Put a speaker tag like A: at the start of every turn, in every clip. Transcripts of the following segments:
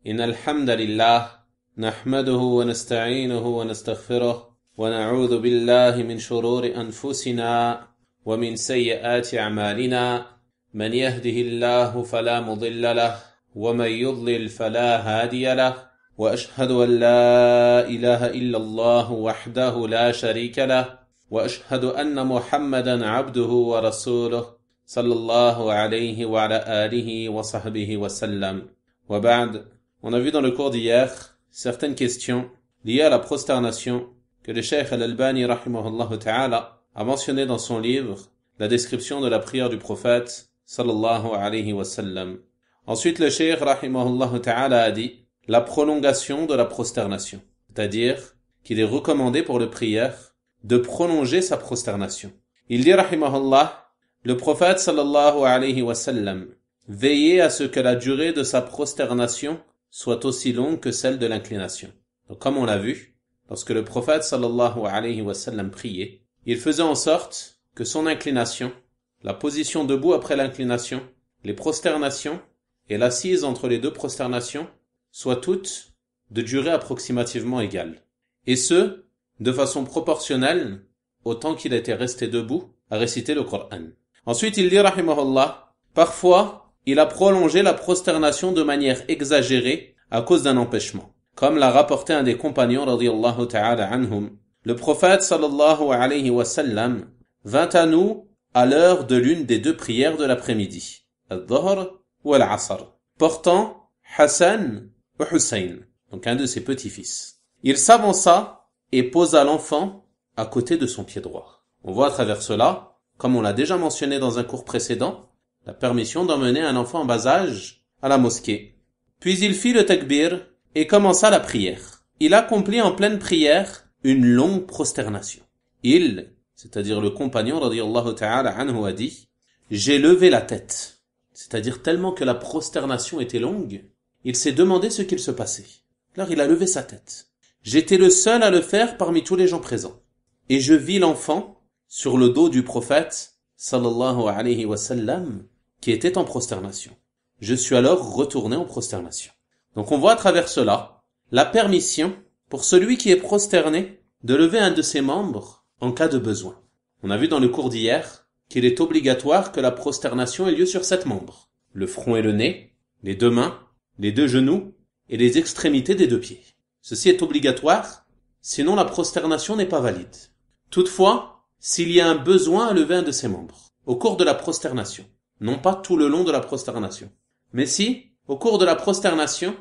A: إن الحمد لله نحمده ونستعينه ونستغفره ونعوذ بالله من شرور أنفسنا ومن سيئات أعمالنا من يهده الله فلا مضل له ومن يضلل فلا هادي له وأشهد أن لا إله إلا الله وحده لا شريك له وأشهد أن محمدا عبده ورسوله صلى الله عليه وعلى آله وصحبه وسلم وبعد. On a vu dans le cours d'hier certaines questions liées à la prosternation que le Cheikh Al-Albani rahimahullah ta'ala a mentionné dans son livre la description de la prière du prophète sallallahu alayhi wa sallam. Ensuite le Cheikh rahimahullah ta'ala a dit la prolongation de la prosternation, c'est-à-dire qu'il est recommandé pour le prière de prolonger sa prosternation. Il dit rahimahullah, le prophète sallallahu alayhi wa sallam veillait à ce que la durée de sa prosternation soit aussi longue que celle de l'inclination. Donc comme on l'a vu, lorsque le prophète sallallahu alayhi wa sallam priait, il faisait en sorte que son inclination, la position debout après l'inclination, les prosternations et l'assise entre les deux prosternations soient toutes de durée approximativement égale. Et ce, de façon proportionnelle au temps qu'il était resté debout à réciter le Coran. Ensuite il dit rahimahullah, parfois il a prolongé la prosternation de manière exagérée à cause d'un empêchement. Comme l'a rapporté un des compagnons radiyallahu ta'ala anhum, le prophète sallallahu alayhi wa sallam vint à nous à l'heure de l'une des deux prières de l'après-midi, al-Dhuhr ou al-Asr, portant Hassan ou Hussein, donc un de ses petits-fils. Il s'avança et posa l'enfant à côté de son pied droit. On voit à travers cela, comme on l'a déjà mentionné dans un cours précédent, la permission d'emmener un enfant en bas âge à la mosquée. Puis il fit le takbir et commença la prière. Il accomplit en pleine prière une longue prosternation. Il, c'est-à-dire le compagnon radiyallahu ta'ala anhu, a dit, j'ai levé la tête. C'est-à-dire tellement que la prosternation était longue, il s'est demandé ce qu'il se passait. Alors il a levé sa tête. J'étais le seul à le faire parmi tous les gens présents. Et je vis l'enfant sur le dos du prophète sallallahu alayhi wa sallam qui était en prosternation. Je suis alors retourné en prosternation. Donc on voit à travers cela la permission pour celui qui est prosterné de lever un de ses membres en cas de besoin. On a vu dans le cours d'hier qu'il est obligatoire que la prosternation ait lieu sur 7 membres. Le front et le nez, les 2 mains, les 2 genoux et les extrémités des 2 pieds. Ceci est obligatoire, sinon la prosternation n'est pas valide. Toutefois, s'il y a un besoin à lever un de ses membres au cours de la prosternation, non pas tout le long de la prosternation, mais si, au cours de la prosternation,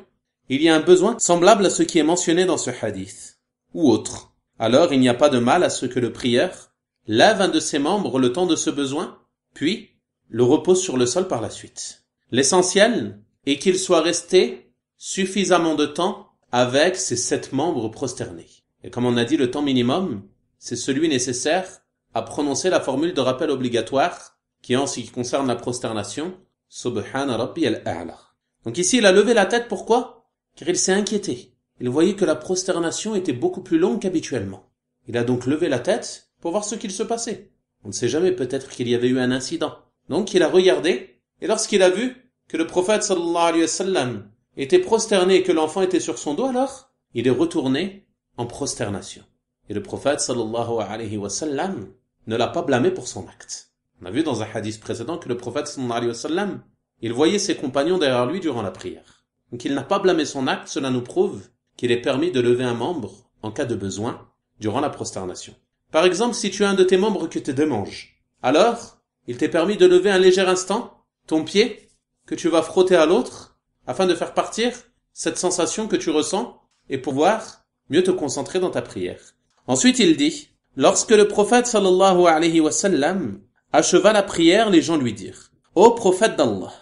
A: il y a un besoin semblable à ce qui est mentionné dans ce hadith, ou autre, alors il n'y a pas de mal à ce que le prieur lève un de ses membres le temps de ce besoin, puis le repose sur le sol par la suite. L'essentiel est qu'il soit resté suffisamment de temps avec ses 7 membres prosternés. Et comme on a dit, le temps minimum, c'est celui nécessaire à prononcer la formule de rappel obligatoire qui est en ce qui concerne la prosternation, Subhana Rabbi al-A'la. Donc ici, il a levé la tête, pourquoi? Car il s'est inquiété. Il voyait que la prosternation était beaucoup plus longue qu'habituellement. Il a donc levé la tête pour voir ce qu'il se passait. On ne sait jamais, peut-être qu'il y avait eu un incident. Donc il a regardé, et lorsqu'il a vu que le prophète sallallahu alayhi wa sallam était prosterné et que l'enfant était sur son dos, alors il est retourné en prosternation. Et le prophète sallallahu alayhi wa sallam ne l'a pas blâmé pour son acte. On a vu dans un hadith précédent que le prophète sallallahu alayhi wa sallam, il voyait ses compagnons derrière lui durant la prière. Donc il n'a pas blâmé son acte, cela nous prouve qu'il est permis de lever un membre en cas de besoin durant la prosternation. Par exemple, si tu as un de tes membres que te démange, alors il t'est permis de lever un léger instant ton pied que tu vas frotter à l'autre afin de faire partir cette sensation que tu ressens et pouvoir mieux te concentrer dans ta prière. Ensuite il dit, lorsque le prophète sallallahu alayhi wa sallam acheva la prière, les gens lui dirent, ô prophète d'Allah,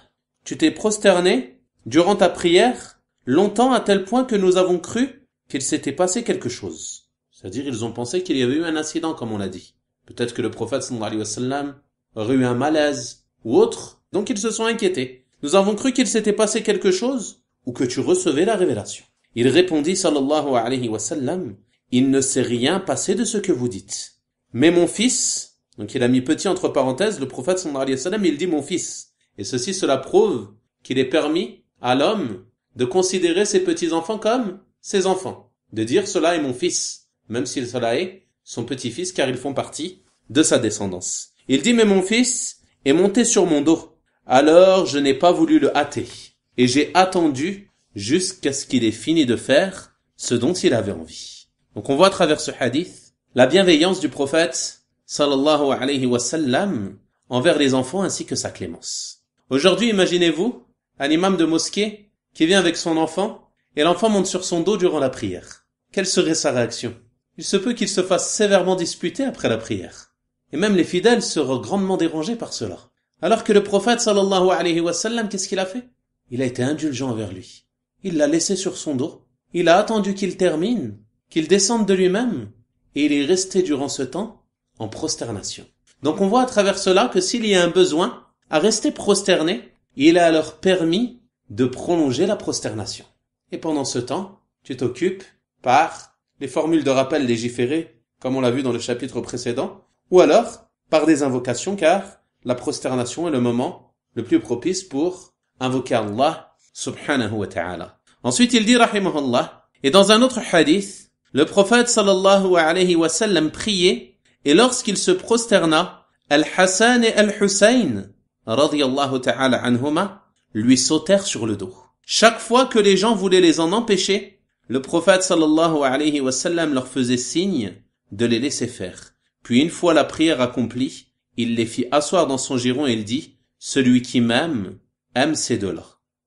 A: tu t'es prosterné durant ta prière longtemps à tel point que nous avons cru qu'il s'était passé quelque chose. C'est-à-dire ils ont pensé qu'il y avait eu un incident comme on l'a dit. Peut-être que le prophète sallallahu alayhi wa sallam aurait eu un malaise ou autre, donc ils se sont inquiétés. Nous avons cru qu'il s'était passé quelque chose ou que tu recevais la révélation. Il répondit sallallahu alayhi wa sallam, il ne s'est rien passé de ce que vous dites. Mais mon fils, donc il a mis petit entre parenthèses, le prophète sallallahu alayhi wa sallam, il dit mon fils. Et cela prouve qu'il est permis à l'homme de considérer ses petits-enfants comme ses enfants, de dire cela est mon fils, même si cela est son petit-fils car ils font partie de sa descendance. Il dit mais mon fils est monté sur mon dos, alors je n'ai pas voulu le hâter et j'ai attendu jusqu'à ce qu'il ait fini de faire ce dont il avait envie. Donc on voit à travers ce hadith la bienveillance du prophète sallallahu alayhi wa sallam envers les enfants ainsi que sa clémence. Aujourd'hui, imaginez-vous un imam de mosquée qui vient avec son enfant et l'enfant monte sur son dos durant la prière. Quelle serait sa réaction? Il se peut qu'il se fasse sévèrement disputer après la prière. Et même les fidèles seront grandement dérangés par cela. Alors que le prophète sallallahu alayhi wa sallam, qu'est-ce qu'il a fait? Il a été indulgent envers lui. Il l'a laissé sur son dos. Il a attendu qu'il termine, qu'il descende de lui-même, et il est resté durant ce temps en prosternation. Donc on voit à travers cela que s'il y a un besoin à rester prosterné, il est alors permis de prolonger la prosternation. Et pendant ce temps, tu t'occupes par les formules de rappel légiférées, comme on l'a vu dans le chapitre précédent, ou alors par des invocations, car la prosternation est le moment le plus propice pour invoquer Allah subhanahu wa ta'ala. Ensuite, il dit rahimahullah, et dans un autre hadith, le prophète sallallahu alayhi wa sallam priait, et lorsqu'il se prosterna, Al-Hassan et Al-Hussein, radiyallahu ta'ala anhuma, lui sautèrent sur le dos. Chaque fois que les gens voulaient les en empêcher, le prophète sallallahu alayhi wa sallam leur faisait signe de les laisser faire. Puis une fois la prière accomplie, il les fit asseoir dans son giron et il dit, celui qui m'aime, aime ces deux-là.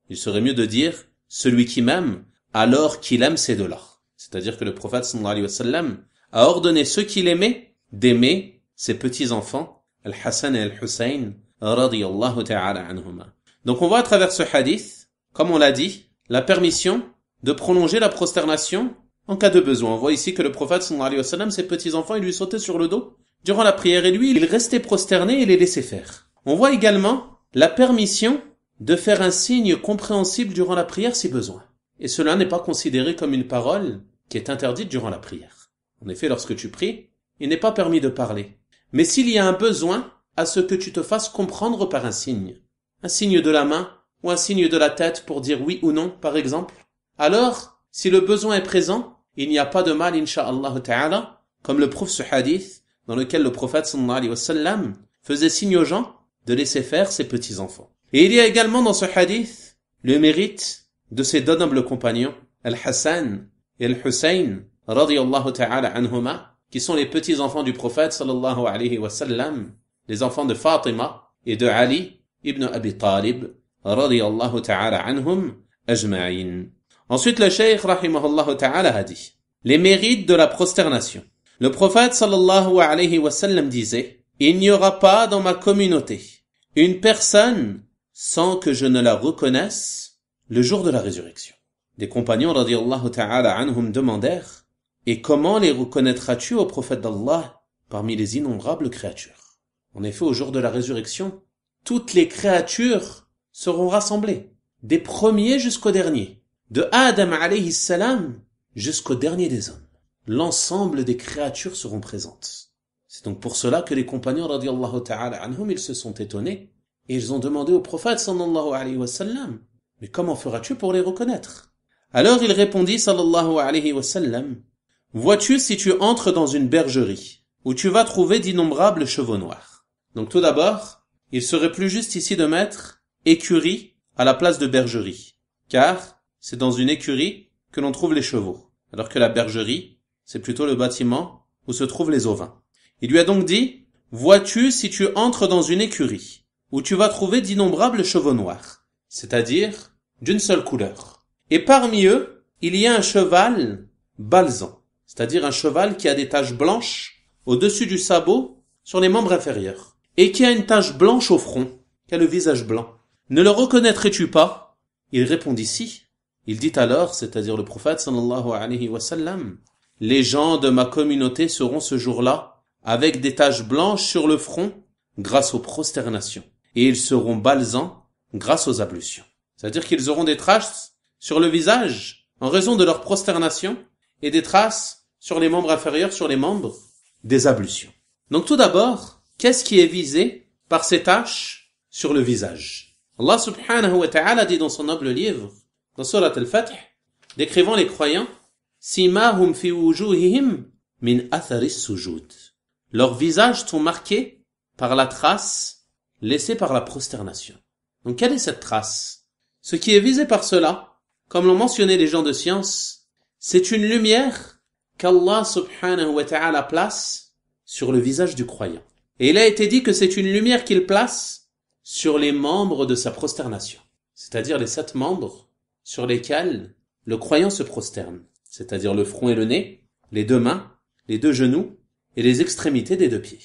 A: Il serait mieux de dire, celui qui m'aime, alors qu'il aime ces deux-là. C'est-à-dire que le prophète sallallahu alayhi wa sallam a ordonné ceux qu'il aimait d'aimer ses petits-enfants, Al-Hassan et Al-Hussein, radiyallahu ta'ala anhuma. Donc on voit à travers ce hadith, comme on l'a dit, la permission de prolonger la prosternation en cas de besoin. On voit ici que le prophète sallallahu alayhi wa sallam, ses petits-enfants, ils lui sautaient sur le dos durant la prière et lui, il restait prosterné et les laissait faire. On voit également la permission de faire un signe compréhensible durant la prière si besoin. Et cela n'est pas considéré comme une parole qui est interdite durant la prière. En effet, lorsque tu pries, il n'est pas permis de parler. Mais s'il y a un besoin à ce que tu te fasses comprendre par un signe de la main ou un signe de la tête pour dire oui ou non, par exemple, alors, si le besoin est présent, il n'y a pas de mal, incha'Allah ta'ala, comme le prouve ce hadith dans lequel le prophète sallallahu alayhi wa sallam faisait signe aux gens de laisser faire ses petits-enfants. Et il y a également dans ce hadith le mérite de ces deux nobles compagnons, Al-Hassan et Al-Hussein, radiyallahu ta'ala anhuma, qui sont les petits-enfants du prophète sallallahu alayhi wa sallam, les enfants de Fatima et de Ali ibn Abi Talib, radiyallahu ta'ala anhum ajma'in. Ensuite, le cheikh rahimahullah ta'ala a dit, les mérites de la prosternation. Le prophète sallallahu alayhi wa sallam disait, il n'y aura pas dans ma communauté une personne sans que je ne la reconnaisse le jour de la résurrection. Des compagnons radiyallahu ta'ala anhum demandèrent, et comment les reconnaîtras-tu au prophète d'Allah parmi les innombrables créatures? En effet, au jour de la résurrection, toutes les créatures seront rassemblées, des premiers jusqu'aux derniers. De Adam alayhi salam jusqu'au dernier des hommes. L'ensemble des créatures seront présentes. C'est donc pour cela que les compagnons radiyallahu ta'ala anhum, ils se sont étonnés et ils ont demandé au prophète sallallahu alayhi wa sallam, mais comment feras-tu pour les reconnaître? Alors il répondit sallallahu alayhi wa sallam, vois-tu si tu entres dans une bergerie où tu vas trouver d'innombrables chevaux noirs. Donc tout d'abord, il serait plus juste ici de mettre écurie à la place de bergerie, car c'est dans une écurie que l'on trouve les chevaux, alors que la bergerie, c'est plutôt le bâtiment où se trouvent les ovins. Il lui a donc dit, vois-tu si tu entres dans une écurie, où tu vas trouver d'innombrables chevaux noirs, c'est-à-dire d'une seule couleur. Et parmi eux, il y a un cheval balzan, c'est-à-dire un cheval qui a des taches blanches au-dessus du sabot sur les membres inférieurs, et qui a une tache blanche au front, qui a le visage blanc. Ne le reconnaîtrais-tu pas? Il répondit si. Il dit alors, c'est-à-dire le prophète sallallahu alayhi wa sallam, les gens de ma communauté seront ce jour-là avec des taches blanches sur le front grâce aux prosternations et ils seront balsans grâce aux ablutions. C'est-à-dire qu'ils auront des traces sur le visage en raison de leur prosternation et des traces sur les membres inférieurs, sur les membres des ablutions. Donc tout d'abord, qu'est-ce qui est visé par ces taches sur le visage? Allah subhanahu wa ta'ala dit dans son noble livre, dans Surat Al-Fath, décrivant les croyants, Simahum fi wujuhihim min atharis sujud. Leurs visages sont marqués par la trace laissée par la prosternation. Donc quelle est cette trace? Ce qui est visé par cela, comme l'ont mentionné les gens de science, c'est une lumière qu'Allah subhanahu wa ta'ala place sur le visage du croyant. Et il a été dit que c'est une lumière qu'il place sur les membres de sa prosternation. C'est-à-dire les 7 membres sur lesquels le croyant se prosterne. C'est-à-dire le front et le nez, les 2 mains, les 2 genoux et les extrémités des 2 pieds.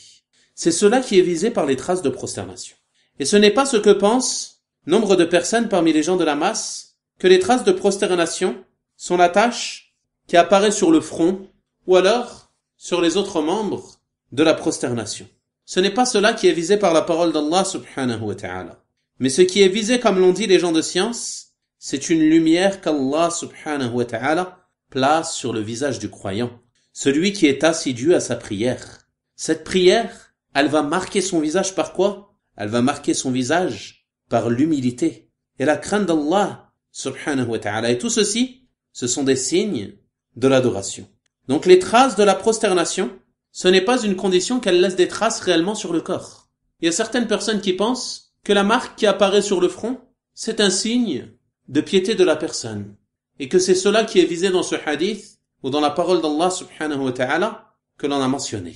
A: C'est cela qui est visé par les traces de prosternation. Et ce n'est pas ce que pensent nombre de personnes parmi les gens de la masse, que les traces de prosternation sont la tache qui apparaît sur le front ou alors sur les autres membres de la prosternation. Ce n'est pas cela qui est visé par la parole d'Allah subhanahu wa ta'ala. Mais ce qui est visé, comme l'ont dit les gens de science, c'est une lumière qu'Allah subhanahu wa ta'ala place sur le visage du croyant, celui qui est assidu à sa prière. Cette prière, elle va marquer son visage par quoi? Elle va marquer son visage par l'humilité et la crainte d'Allah subhanahu wa ta'ala. Et tout ceci, ce sont des signes de l'adoration. Donc les traces de la prosternation, ce n'est pas une condition qu'elle laisse des traces réellement sur le corps. Il y a certaines personnes qui pensent que la marque qui apparaît sur le front, c'est un signe de piété de la personne. Et que c'est cela qui est visé dans ce hadith ou dans la parole d'Allah subhanahu wa ta'ala que l'on a mentionné.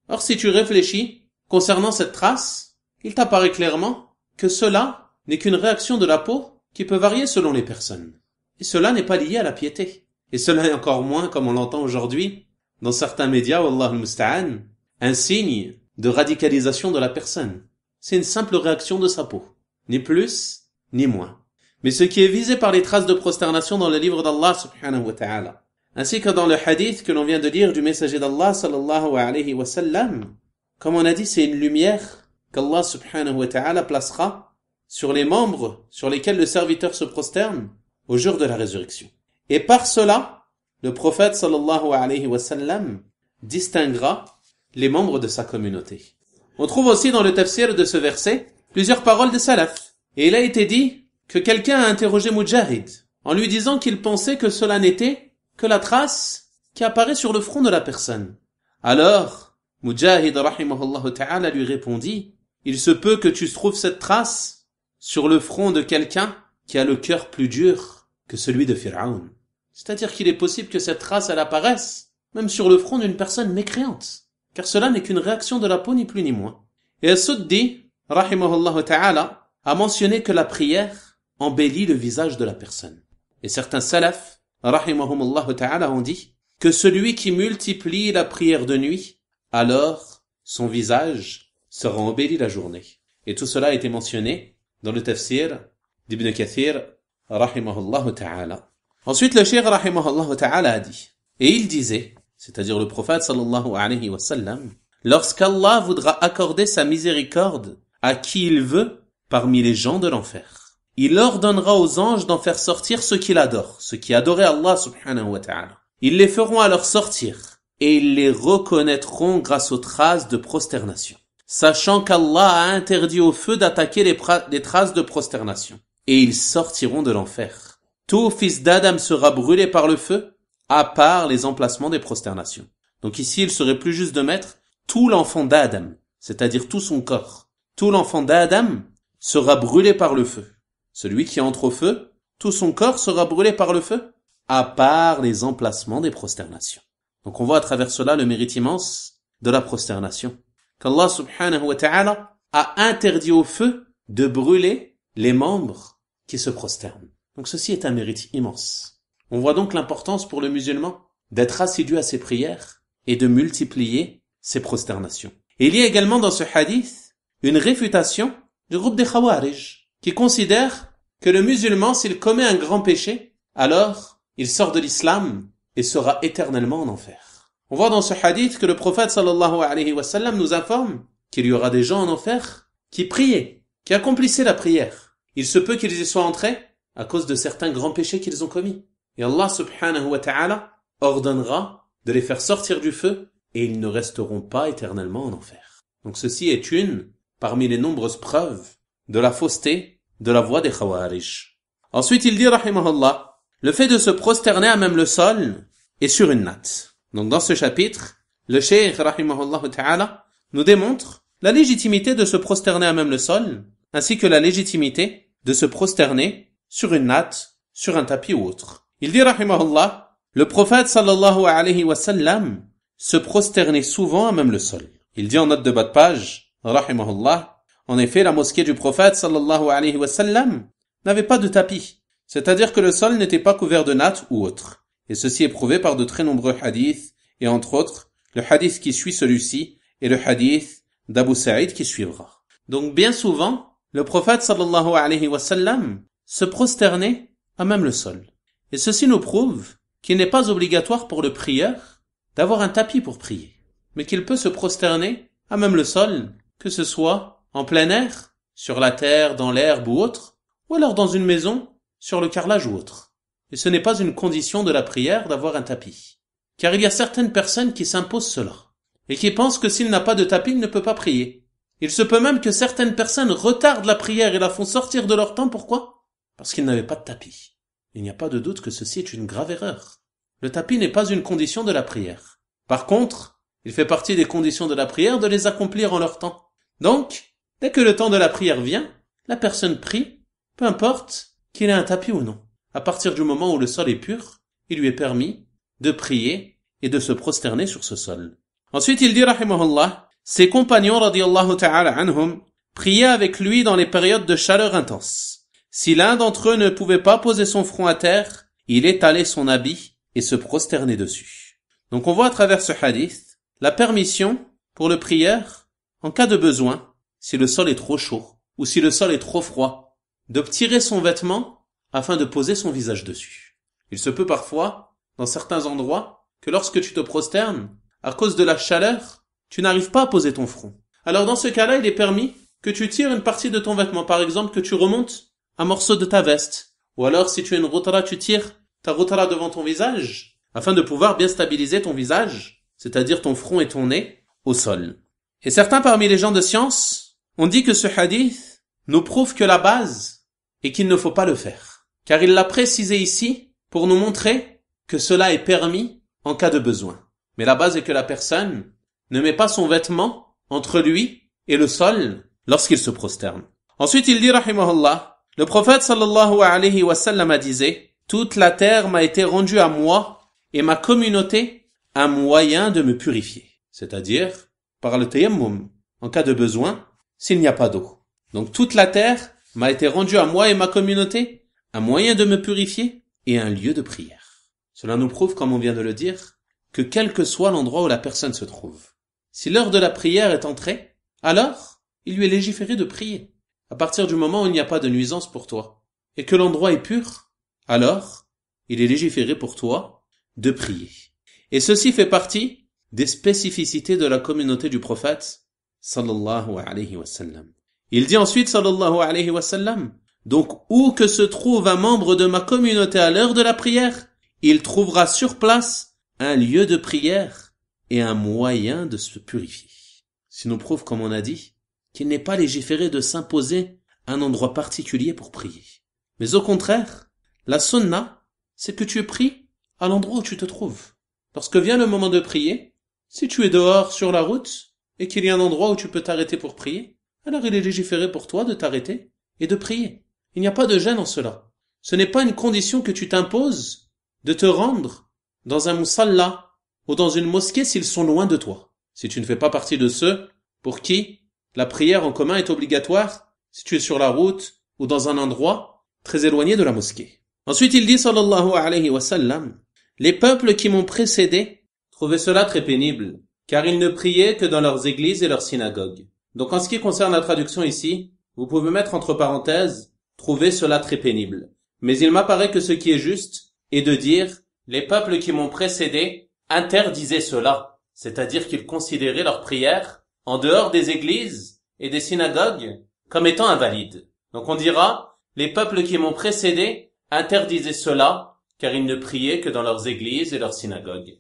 A: Or, si tu réfléchis concernant cette trace, il t'apparaît clairement que cela n'est qu'une réaction de la peau qui peut varier selon les personnes. Et cela n'est pas lié à la piété. Et cela est encore moins, comme on l'entend aujourd'hui, dans certains médias, wallah al-musta'an, un signe de radicalisation de la personne. C'est une simple réaction de sa peau. Ni plus, ni moins. Mais ce qui est visé par les traces de prosternation dans le livre d'Allah subhanahu wa ta'ala, ainsi que dans le hadith que l'on vient de lire du messager d'Allah sallallahu alayhi wa sallam, comme on a dit, c'est une lumière qu'Allah subhanahu wa ta'ala placera sur les membres sur lesquels le serviteur se prosterne au jour de la résurrection. Et par cela, le prophète sallallahu alayhi wa sallam distinguera les membres de sa communauté. On trouve aussi dans le tafsir de ce verset plusieurs paroles des salaf. Et il a été dit que quelqu'un a interrogé Mujahid en lui disant qu'il pensait que cela n'était que la trace qui apparaît sur le front de la personne. Alors, Mujahid rahimahullah ta'ala lui répondit, il se peut que tu trouves cette trace sur le front de quelqu'un qui a le cœur plus dur que celui de Pharaon. C'est-à-dire qu'il est possible que cette trace elle apparaisse même sur le front d'une personne mécréante, car cela n'est qu'une réaction de la peau ni plus ni moins. Et As-Suddi rahimahullah ta'ala a mentionné que la prière embellit le visage de la personne. Et certains salaf rahimahumullah ta'ala ont dit que celui qui multiplie la prière de nuit, alors son visage sera embelli la journée. Et tout cela a été mentionné dans le tafsir d'Ibn Kathir rahimahullah ta'ala. Ensuite le cheikh rahimahullah ta'ala a dit, et il disait, c'est-à-dire le prophète sallallahu alayhi wa sallam, lorsqu'Allah voudra accorder sa miséricorde à qui il veut parmi les gens de l'enfer, il ordonnera aux anges d'en faire sortir ceux qu'il adore, ceux qui adoraient Allah subhanahu wa ta'ala. Ils les feront alors sortir et ils les reconnaîtront grâce aux traces de prosternation, sachant qu'Allah a interdit au feu d'attaquer les traces de prosternation, et ils sortiront de l'enfer. Tout fils d'Adam sera brûlé par le feu, à part les emplacements des prosternations. Donc ici, il serait plus juste de mettre tout l'enfant d'Adam, c'est-à-dire tout son corps. Tout l'enfant d'Adam sera brûlé par le feu. Celui qui entre au feu, tout son corps sera brûlé par le feu, à part les emplacements des prosternations. Donc on voit à travers cela le mérite immense de la prosternation, qu'Allah subhanahu wa ta'ala a interdit au feu de brûler les membres qui se prosternent. Donc ceci est un mérite immense. On voit donc l'importance pour le musulman d'être assidu à ses prières et de multiplier ses prosternations. Et il y a également dans ce hadith une réfutation du groupe des Khawarij qui considère que le musulman, s'il commet un grand péché, alors il sort de l'islam et sera éternellement en enfer. On voit dans ce hadith que le prophète sallallahu alayhi wa sallam nous informe qu'il y aura des gens en enfer qui priaient, qui accomplissaient la prière. Il se peut qu'ils y soient entrés à cause de certains grands péchés qu'ils ont commis. Et Allah subhanahu wa ta'ala ordonnera de les faire sortir du feu et ils ne resteront pas éternellement en enfer. Donc ceci est une parmi les nombreuses preuves de la fausseté de la voie des Khawarij. Ensuite, il dit, rahimahullah, le fait de se prosterner à même le sol est sur une natte. Donc, dans ce chapitre, le cheikh, rahimahullah ta'ala, nous démontre la légitimité de se prosterner à même le sol, ainsi que la légitimité de se prosterner sur une natte, sur un tapis ou autre. Il dit, rahimahullah, le prophète sallallahu alayhi wa sallam se prosternait souvent à même le sol. Il dit en note de bas de page, rahimahullah, en effet, la mosquée du prophète sallallahu alayhi wa sallam n'avait pas de tapis, c'est-à-dire que le sol n'était pas couvert de natte ou autre. Et ceci est prouvé par de très nombreux hadiths, et entre autres, le hadith qui suit celui-ci et le hadith d'Abu Saïd qui suivra. Donc bien souvent, le prophète sallallahu alayhi wa sallam se prosternait à même le sol. Et ceci nous prouve qu'il n'est pas obligatoire pour le prieur d'avoir un tapis pour prier, mais qu'il peut se prosterner à même le sol, que ce soit en plein air, sur la terre, dans l'herbe ou autre, ou alors dans une maison, sur le carrelage ou autre. Et ce n'est pas une condition de la prière d'avoir un tapis. Car il y a certaines personnes qui s'imposent cela, et qui pensent que s'il n'a pas de tapis, il ne peut pas prier. Il se peut même que certaines personnes retardent la prière et la font sortir de leur temps. Pourquoi? Parce qu'ils n'avaient pas de tapis. Il n'y a pas de doute que ceci est une grave erreur. Le tapis n'est pas une condition de la prière. Par contre, il fait partie des conditions de la prière de les accomplir en leur temps. Donc, dès que le temps de la prière vient, la personne prie, peu importe qu'il ait un tapis ou non. À partir du moment où le sol est pur, il lui est permis de prier et de se prosterner sur ce sol. Ensuite, il dit, rahimahullah, ses compagnons, radiyallahu ta'ala anhum, priaient avec lui dans les périodes de chaleur intense. Si l'un d'entre eux ne pouvait pas poser son front à terre, il étalait son habit et se prosternait dessus. Donc on voit à travers ce hadith la permission pour le prieur, en cas de besoin, si le sol est trop chaud ou si le sol est trop froid, de tirer son vêtement afin de poser son visage dessus. Il se peut parfois, dans certains endroits, que lorsque tu te prosternes, à cause de la chaleur, tu n'arrives pas à poser ton front. Alors dans ce cas-là, il est permis que tu tires une partie de ton vêtement, par exemple que tu remontes un morceau de ta veste, ou alors si tu as une routara, tu tires ta routara devant ton visage, afin de pouvoir bien stabiliser ton visage, c'est-à-dire ton front et ton nez, au sol. Et certains parmi les gens de science ont dit que ce hadith nous prouve que la base est qu'il ne faut pas le faire, car il l'a précisé ici pour nous montrer que cela est permis en cas de besoin. Mais la base est que la personne ne met pas son vêtement entre lui et le sol lorsqu'il se prosterne. Ensuite, il dit, rahimahullah, le prophète sallallahu alayhi wa sallam disait, toute la terre m'a été rendue à moi et ma communauté un moyen de me purifier. C'est-à-dire, par le tayammum, en cas de besoin, s'il n'y a pas d'eau. Donc toute la terre m'a été rendue à moi et ma communauté un moyen de me purifier et un lieu de prière. Cela nous prouve, comme on vient de le dire, que quel que soit l'endroit où la personne se trouve, si l'heure de la prière est entrée, alors il lui est légiféré de prier. À partir du moment où il n'y a pas de nuisance pour toi, et que l'endroit est pur, alors il est légiféré pour toi de prier. Et ceci fait partie des spécificités de la communauté du prophète, sallallahu alayhi wa sallam. Il dit ensuite, sallallahu alayhi wa sallam, donc où que se trouve un membre de ma communauté à l'heure de la prière, il trouvera sur place un lieu de prière et un moyen de se purifier. Ce nous prouve, comme on a dit, qu'il n'est pas légiféré de s'imposer un endroit particulier pour prier. Mais au contraire, la sunna, c'est que tu pries à l'endroit où tu te trouves. Lorsque vient le moment de prier, si tu es dehors sur la route et qu'il y a un endroit où tu peux t'arrêter pour prier, alors il est légiféré pour toi de t'arrêter et de prier. Il n'y a pas de gêne en cela. Ce n'est pas une condition que tu t'imposes de te rendre dans un musalla ou dans une mosquée s'ils sont loin de toi. Si tu ne fais pas partie de ceux pour qui la prière en commun est obligatoire, si tu es sur la route ou dans un endroit très éloigné de la mosquée. Ensuite, il dit, sallallahu alayhi wa sallam, les peuples qui m'ont précédé trouvaient cela très pénible, car ils ne priaient que dans leurs églises et leurs synagogues. Donc en ce qui concerne la traduction ici, vous pouvez mettre entre parenthèses, trouver cela très pénible. Mais il m'apparaît que ce qui est juste est de dire, les peuples qui m'ont précédé interdisaient cela, c'est-à-dire qu'ils considéraient leur prière en dehors des églises et des synagogues comme étant invalides. Donc on dira, les peuples qui m'ont précédé interdisaient cela, car ils ne priaient que dans leurs églises et leurs synagogues.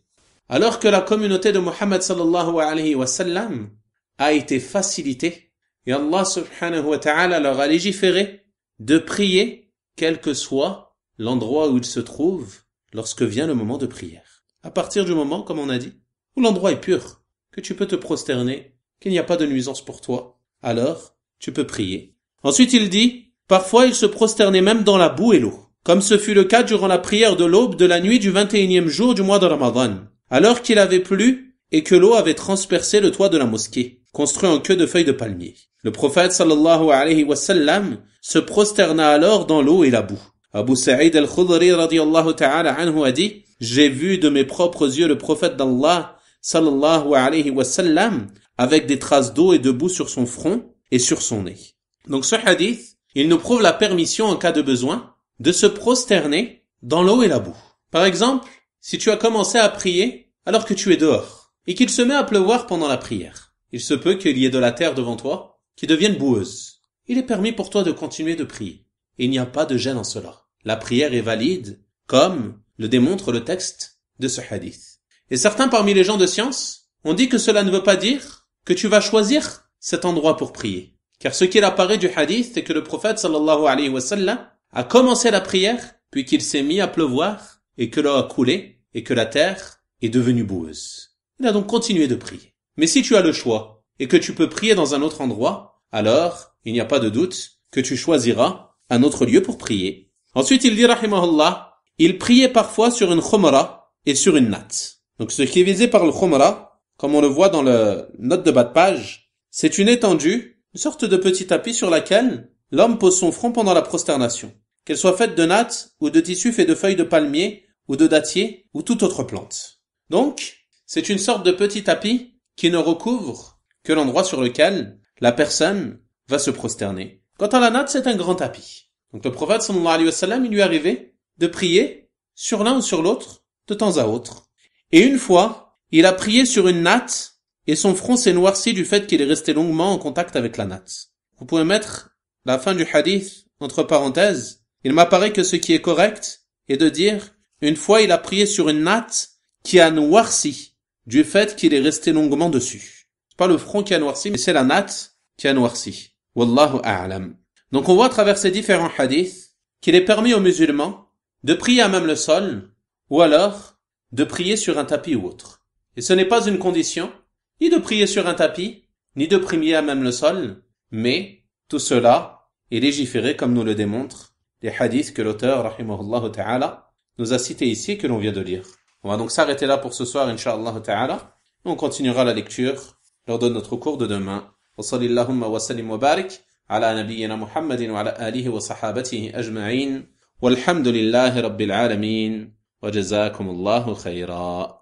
A: Alors que la communauté de Muhammad sallallahu alayhi wa sallam a été facilitée, et Allah subhanahu wa ta'ala leur a légiféré de prier quel que soit l'endroit où il se trouve lorsque vient le moment de prière. À partir du moment, comme on a dit, où l'endroit est pur, que tu peux te prosterner, qu'il n'y a pas de nuisance pour toi, alors tu peux prier. Ensuite il dit, parfois il se prosternait même dans la boue et l'eau, comme ce fut le cas durant la prière de l'aube de la nuit du 21e jour du mois de Ramadan, alors qu'il avait plu et que l'eau avait transpercé le toit de la mosquée, construit en queue de feuilles de palmier. Le prophète sallallahu alayhi wa sallam se prosterna alors dans l'eau et la boue. Abu Sa'id al-Khudri radiyallahu ta'ala anhu a dit, j'ai vu de mes propres yeux le prophète d'Allah sallallahu alayhi wa sallam avec des traces d'eau et de boue sur son front et sur son nez. Donc ce hadith, il nous prouve la permission en cas de besoin de se prosterner dans l'eau et la boue. Par exemple, si tu as commencé à prier alors que tu es dehors et qu'il se met à pleuvoir pendant la prière, il se peut qu'il y ait de la terre devant toi qui devienne boueuse. Il est permis pour toi de continuer de prier. Et il n'y a pas de gêne en cela. La prière est valide, comme le démontre le texte de ce hadith. Et certains parmi les gens de science ont dit que cela ne veut pas dire que tu vas choisir cet endroit pour prier. Car ce qu'il apparaît du hadith, c'est que le prophète sallallahu alayhi wa sallam a commencé la prière, puis qu'il s'est mis à pleuvoir, et que l'eau a coulé, et que la terre est devenue boueuse. Il a donc continué de prier. Mais si tu as le choix, et que tu peux prier dans un autre endroit, alors il n'y a pas de doute que tu choisiras un autre lieu pour prier. Ensuite il dit rahimahullah, il priait parfois sur une khumra et sur une natte. Donc ce qui est visé par le khumra, comme on le voit dans le note de bas de page, c'est une étendue, une sorte de petit tapis sur laquelle l'homme pose son front pendant la prosternation, qu'elle soit faite de natte ou de tissu fait de feuilles de palmier ou de dattier ou toute autre plante. Donc c'est une sorte de petit tapis qui ne recouvre que l'endroit sur lequel la personne va se prosterner. Quant à la natte, c'est un grand tapis. Donc le prophète sallallahu alayhi wa sallam, il lui arrivait de prier sur l'un ou sur l'autre de temps à autre. Et une fois, il a prié sur une natte et son front s'est noirci du fait qu'il est resté longuement en contact avec la natte. Vous pouvez mettre la fin du hadith entre parenthèses. Il m'apparaît que ce qui est correct est de dire une fois il a prié sur une natte qui a noirci du fait qu'il est resté longuement dessus. C'est pas le front qui a noirci, mais c'est la natte qui a noirci. Wallahu a'lam. Donc on voit à travers ces différents hadiths qu'il est permis aux musulmans de prier à même le sol ou alors de prier sur un tapis ou autre. Et ce n'est pas une condition ni de prier sur un tapis ni de prier à même le sol, mais tout cela est légiféré comme nous le démontrent les hadiths que l'auteur rahimahullah ta'ala nous a cités ici que l'on vient de lire. On va donc s'arrêter là pour ce soir incha'Allah ta'ala. On continuera la lecture lors de notre cours de demain. وصلى اللهم وسلم وبارك على نبينا محمد وعلى آله وصحابته أجمعين والحمد لله رب العالمين وجزاكم الله خيرا.